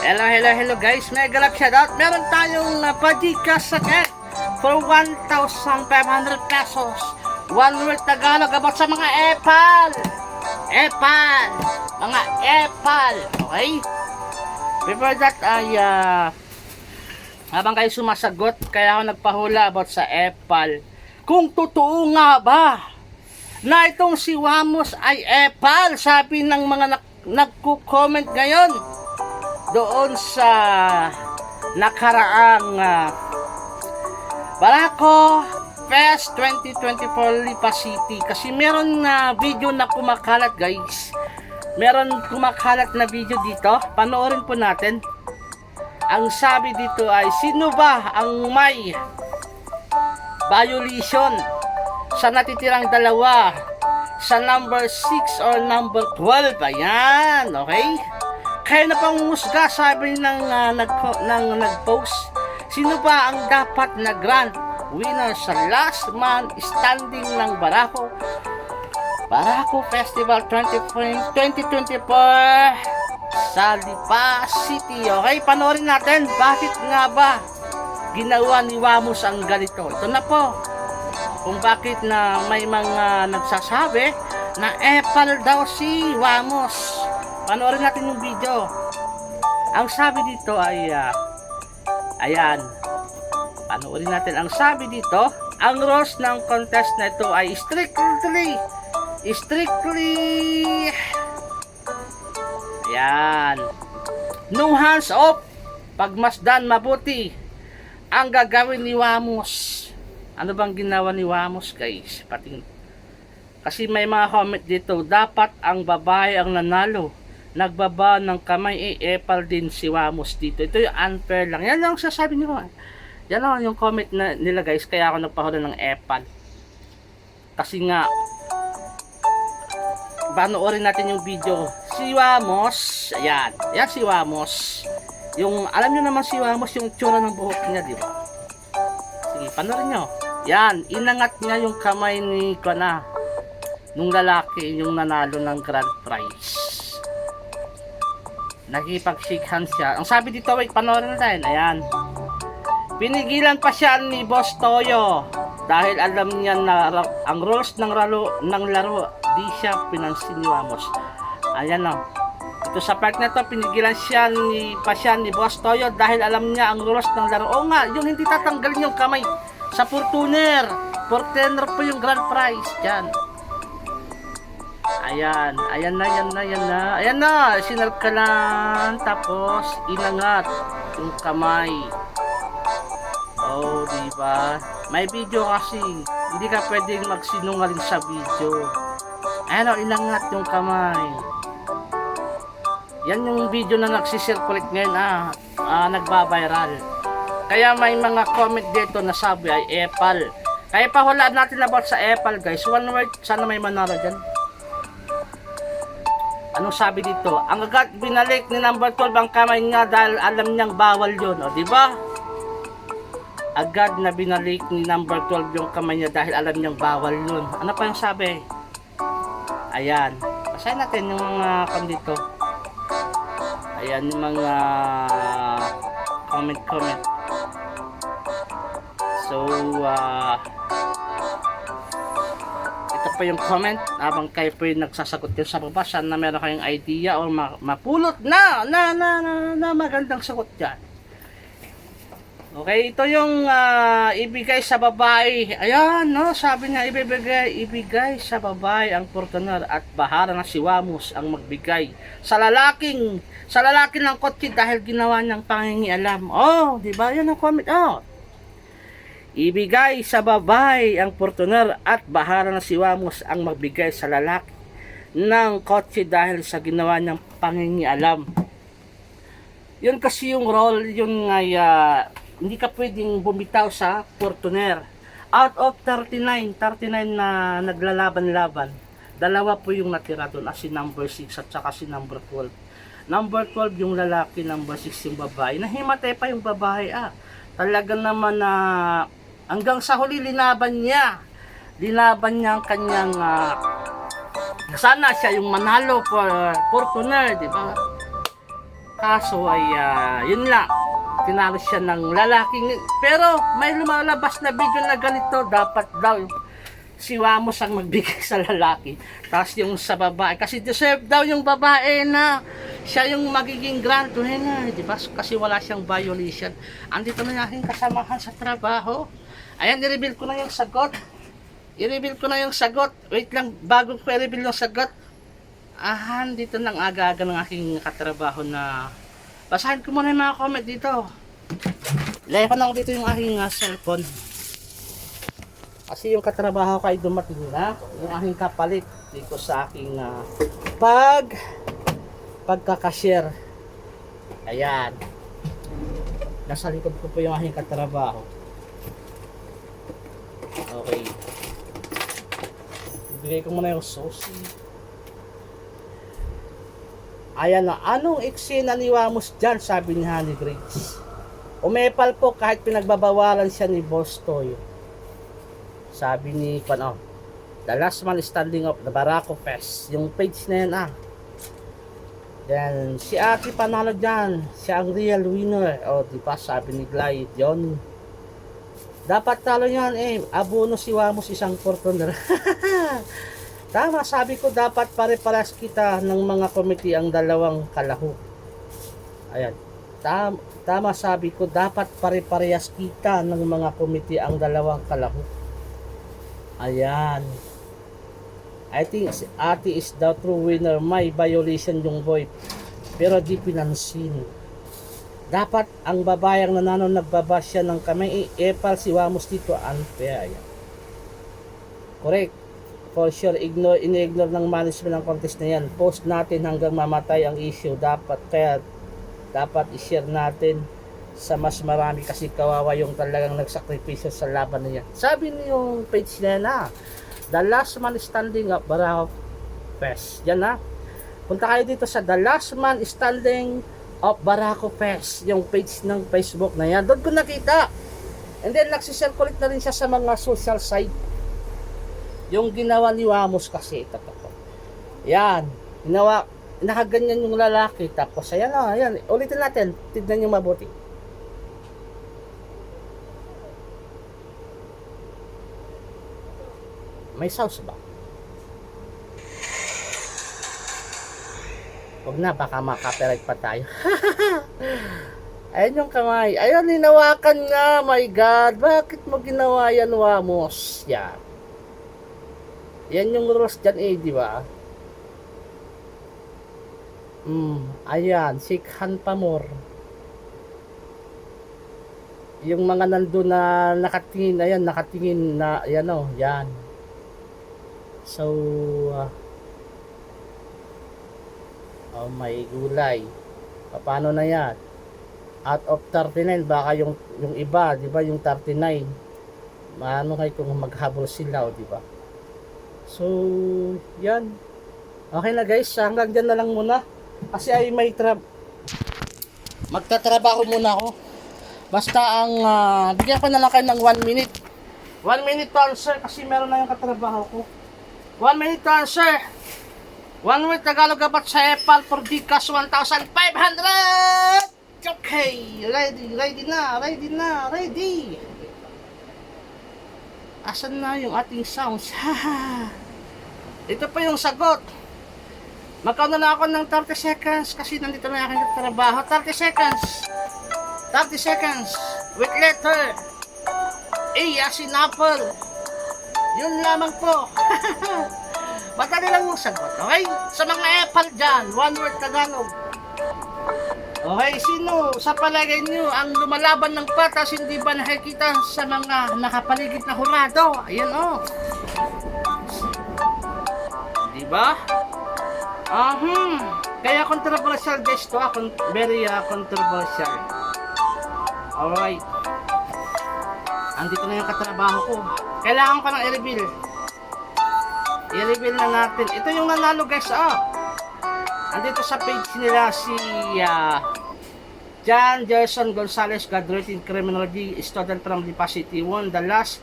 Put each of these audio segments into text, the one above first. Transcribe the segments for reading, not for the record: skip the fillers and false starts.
Hello guys, mega love shoutout. Meron tayong Pajika sakit for 1,500 pesos. One word Tagalog about sa mga epal. Mga epal. Okay? Before that ay habang kayo sumasagot, kaya ako nagpahula about sa epal. Kung totoo nga ba na itong si Wamos ay epal, sabi ng mga nagko-comment ngayon doon sa nakaraang Barako Fest 2024 Lipa City. Kasi meron na video na kumakalat guys. Meron kumakalat na video dito. Panoorin po natin. Ang sabi dito ay, sino ba ang may violation sa natitirang dalawa sa number 6 or number 12? Ayan, okay? Kaya na pang musga, sabi ng nag-post, sino ba ang dapat na grand winner sa last man standing ng Barako Festival 2024 sa Lipa City? Okay, panoorin natin bakit nga ba ginawa ni Wamos ang ganito. Ito na po kung bakit na may mga nagsasabi na epal daw si Wamos. Panoorin natin yung video. Ang sabi dito ay ayan, panoorin natin. Ang sabi dito, ang rules ng contest na ito ay strictly ayan, no hands off. Pagmasdan mabuti ang gagawin ni Wamos. Ano bang ginawa ni Wamos guys? Kasi may mga comment dito, dapat ang babae ang nanalo. Nagbaba ng kamay, epal din si Wamos dito. Ito yung unfair lang. Yan lang sasabi nila. Yan lang yung comment nila guys. Kaya ako nagpahula ng epal. Kasi nga, panoorin natin yung video. Si Wamos, ayan. Yan si Wamos. Yung, alam nyo naman si Wamos, yung tsura ng buhok niya, di ba? Sige, panoorin nyo. Yan, inangat niya yung kamay ni Kona, nung lalaki, yung nanalo ng grand prize. Nakipag-shake hands siya. Ang sabi dito, wait, panoorin natin. Ayan. Pinigilan pa siya ni Boss Toyo dahil alam niya na ang rules ng laro, di siya pinansin ni Wamos. Ayan na. Ito sa part na to, pinigilan siya ni Boss Toyo dahil alam niya ang rules ng laro. O nga, yung hindi tatanggalin yung kamay sa Fortuner. Fortuner po yung grand prize. Diyan. Ayan na, sinalkalan, tapos inangat yung kamay. Oh, diba? May video kasi, hindi ka pwedeng magsinungaling sa video. Ayan o, inangat yung kamay. Yan yung video na nagsisirculate ngayon, nagbabiral. Kaya may mga comment dito na sabi ay epal. Kaya pahulaan natin about sa epal guys. One word, sana may manalo dyan. Anong sabi dito? Ang agad binalik ni number 12 ang kamay niya dahil alam niyang bawal yun. O, diba? Agad na binalik ni number 12 yung kamay niya dahil alam niyang bawal yun. Ano pa yung sabi? Ayan. Basahin natin yung mga dito. Ayan yung mga comment. So, ito pa yung comment habang kayo po yung nagsasagot din sa baba. Sana meron kayong idea o mapulot na magandang sagot dyan. Okay, ito yung ibigay sa babae. Ayan, no, sabi niya ibigay sa babae ang Fortuner at bahala na si Wamos ang magbigay sa lalaki ng kotse dahil ginawa niyang pangingialam. Oh, di ba? Yan ang comment. Oh. Ibigay sa babae ang Fortuner at bahala na si Wamos ang magbigay sa lalaki ng kotse dahil sa ginawa niyang pangingialam. Yun kasi yung role, yun nga, hindi ka pwedeng bumitaw sa Fortuner. Out of 39 na naglalaban-laban, dalawa po yung natira doon, si number 6 at saka si number 12. Number 12 yung lalaki, number 6 yung babae. Nahimatay pa yung babae. Talaga naman na hanggang sa huli linaban niya ang kanyang sana siya yung manalo for Fortuner, di ba? Kaso ay yun lang, tinalo siya ng lalaking, pero may lumalabas na video na ganito, dapat daw si Wamos ang magbigay sa lalaki, tapos yung sa babae, kasi deserve daw yung babae na siya yung magiging granto na, di ba? Kasi wala siyang violation. Andito na yung aking kasamahan sa trabaho. Ayan, i-reveal ko na yung sagot. Wait lang, bago ko i-reveal yung sagot. Dito nang aga-aga ng aking katrabaho na basahin ko muna yung mga comment dito. Laya ko lang dito yung aking cellphone. Kasi yung katrabaho ko ay dumating na, yung aking kapalit dito sa aking pagkakashare. Ayan. Nasa likod ko po yung aking katrabaho. Okay. Ibigay ko muna yung sauce. Ayan na, anong eksena ni Wamos dyan, sabi ni Honey Grace. Umepal po kahit pinagbabawalan siya ni Boss Toyo. Sabi ni The Last Man Standing Up, the Barako Fest. Yung page na yan Then, si Ate panalo dyan. Siya ang real winner. Diba, sabi ni Glide, yun. Dapat talo yan Abono si Wamos isang Fortuner. Tama, sabi ko dapat pare-paras kita ng mga committee ang dalawang kalahok. Ayan. Tama, sabi ko dapat pare-parehas kita ng mga committee ang dalawang kalahok. Ayan. I think si Ate is the true winner. May violation yung boy. Pero di pinansin. Dapat ang babayang nanalo nagbabasya ng kamay. Epal si Wamos dito. Unfair. Ayan. Correct. For sure, ini-ignore ng management ng contest na yan. Post natin hanggang mamatay ang issue. Dapat i-share natin sa mas marami kasi kawawa yung talagang nagsakripisyo sa laban na yan. Sabi niyo yung page na yan The Last Man Standing Up Barako Fest. Yan Punta kayo dito sa The Last Man Standing Up Barako Fest. Yung page ng Facebook na yan. Doon ko nakita. And then nagsisirculate na rin siya sa mga social site. Yung ginawa ni Wamos kasi, yan, nakaganyan yung lalaki, tapos ayan, ulitin natin, tignan nyo mabuti. May sauce ba? Huwag na, baka maka-copyright pa tayo. Ayan yung kamay, ayan, hinawakan nga, my God, bakit mo ginawa yan, Wamos? Yan. Yan yung rules dyan di ba? Ayan, sikhan pa more. Yung mga nandun na nakatingin, ayan, nakatingin na, yan. So, may gulay. Paano na yan? Out of 39, baka yung iba, di ba, yung 39. Maano kayo kung maghabol sila, di ba? So, yan. Okay na guys, hanggang dyan na lang muna. Kasi ay may magtatrabaho muna ako. Basta ang, bigyan ko na lang kayo ng 1 minute. 1 minute to answer kasi meron na yung katrabaho ko. 1 minute to answer. 1 word Tagalog about sa Epal for Dcas 1,500! Okay, ready. Asan na yung ating sounds? Ito pa yung sagot. Magkauna na ako ng 30 seconds kasi nandito na aking trabaho. 30 seconds. 30 seconds. With letter A as in apple. Yun lamang po. Madali lang yung sagot. Okay? Sa mga Apple dyan, 1 word Tagalog. Okay, sino sa palagay nyo ang lumalaban ng patas hindi ba nakikita sa mga nakapaligid na hurado? Ayan diba? Kaya controversial guys to, very controversial. Alright. Andito na yung katrabaho ko. Kailangan ko ng i-reveal. I-reveal na natin. Ito yung nanalo guys, andito sa page nila si John Gerson Gonzalez, graduate in criminology, student from Lipa City, won the last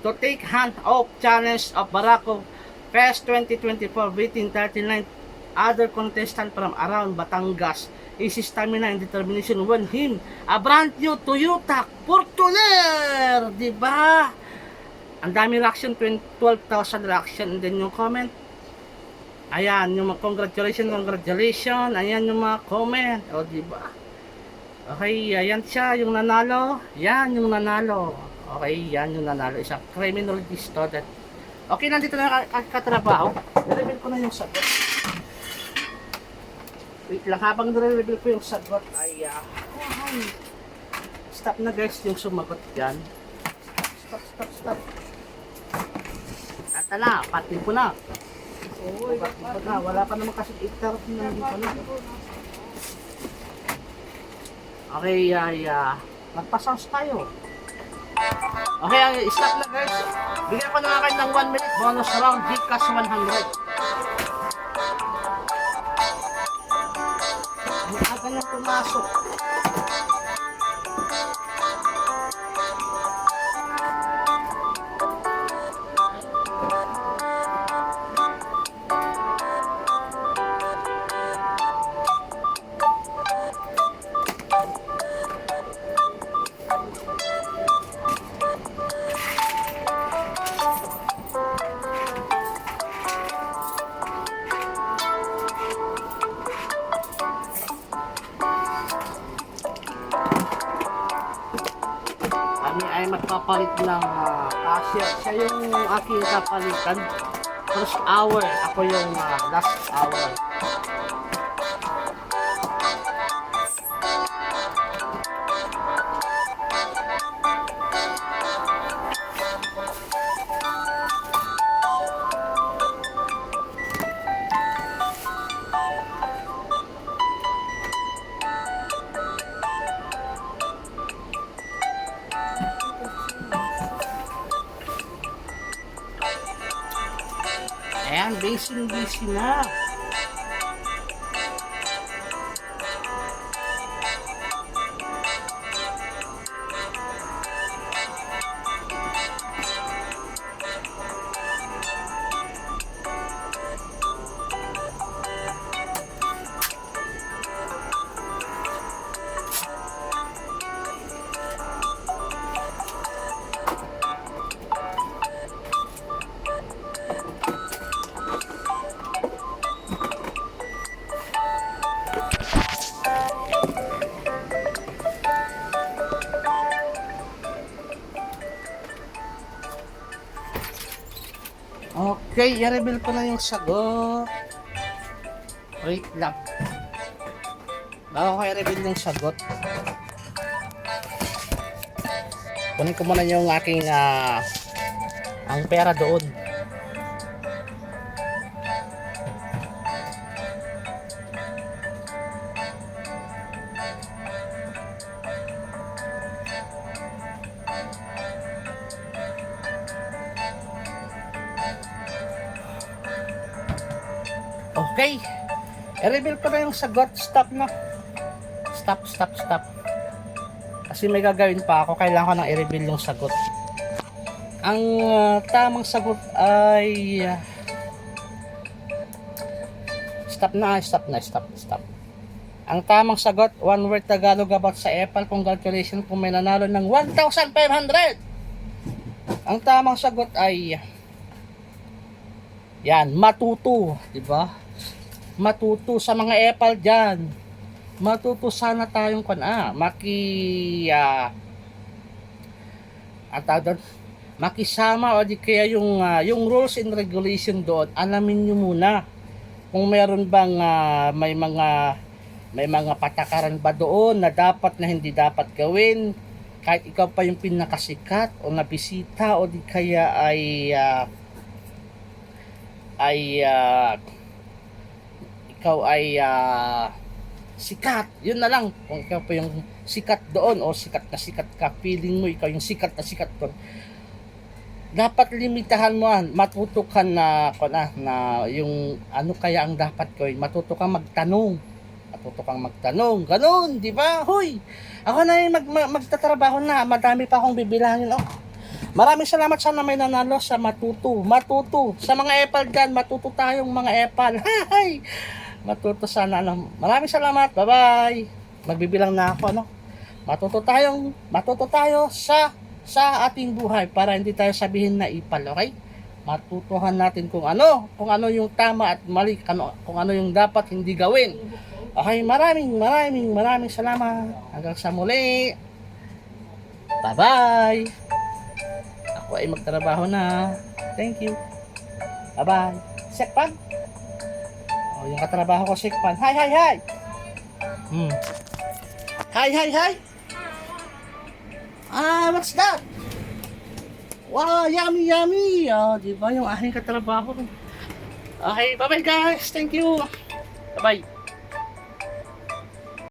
to take hand of challenge of Barako Fest 2024, beating 39 other contestant from around Batangas easy stamina and determination won him a brand new Toyota Fortuner, di ba? Ang dami reaction, 12,000 reaction, and then yung comment, ayan, yung mga congratulations, ayan yung mga comment, o di ba? Okay, ayan siya, yung nanalo, yan yung nanalo, okay, yan yung nanalo, isang criminology student. Okay, nandito na katrabaho, i-reveal ko na yung sagot. Wait lang, habang nire-reveal ko yung sagot ay stop na guys yung sumagot yan. Stop. Kata na, patin ko na. Wala pa naman kasi 8:30 na dito na. Okay, magpa-sounds tayo. Okay, stop na guys. Bigyan ko na kayo ng 1 minute bonus round, Gcash 100. Ang aga nang pumasok. Kami ay magpapalit ng cashier. Siya yung aking kapalitan. First hour. Ako yung last hour. Ayan, busy na. Okay, i-reveal ko na yung sagot. Wait lang. Bago ko i-reveal yung sagot, kunin ko muna yung aking ang pera doon. Okay, i-reveal ko na yung sagot. Stop na. Stop. Kasi may gagawin pa ako. Kailangan ko nang i-reveal yung sagot. Ang tamang sagot ay stop. Ang tamang sagot, one word Tagalog about sa Apple. Congratulations kung may nanalo ng 1,500. Ang tamang sagot ay yan, matuto, di ba? Matuto sa mga Apple diyan. Matuto sana tayong makisama o di kaya yung rules and regulation doon. Alamin niyo muna kung meron bang may mga patakaran ba doon na dapat na hindi dapat gawin kahit ikaw pa yung pinakasikat o nabisita o di kaya ikaw ay sikat. Yun na lang, kung ikaw pa yung sikat doon o sikat ka, feeling mo ikaw yung sikat na sikat doon, dapat limitahan mo, matuto ka na yung ano kaya ang dapat gawin. Matuto kang magtanong, ganun, di ba? Hoy, ako na yung magtatrabaho na, madami pa akong bibilangin. Maraming salamat, sana may nanalo sa matuto. Sa mga Apple dyan, matuto tayong mga Apple. Hay! Matuto sana ng maraming salamat. Bye-bye. Magbibilang na ako, ano? Matuto tayo sa ating buhay para hindi tayo sabihin na ipal, okay? Matutuhan natin kung ano yung tama at mali, kung ano yung dapat hindi gawin. Okay, maraming salamat. Hanggang sa muli. Bye-bye. Ako ay magtrabaho na. Thank you. Bye-bye. Sekpan. Oh, yung katrabaho ko, Sekpan. Hi. Hi. What's that? Wow, yummy. Oh, di ba yung aking katrabaho? Okay, bye-bye guys. Thank you. Bye-bye.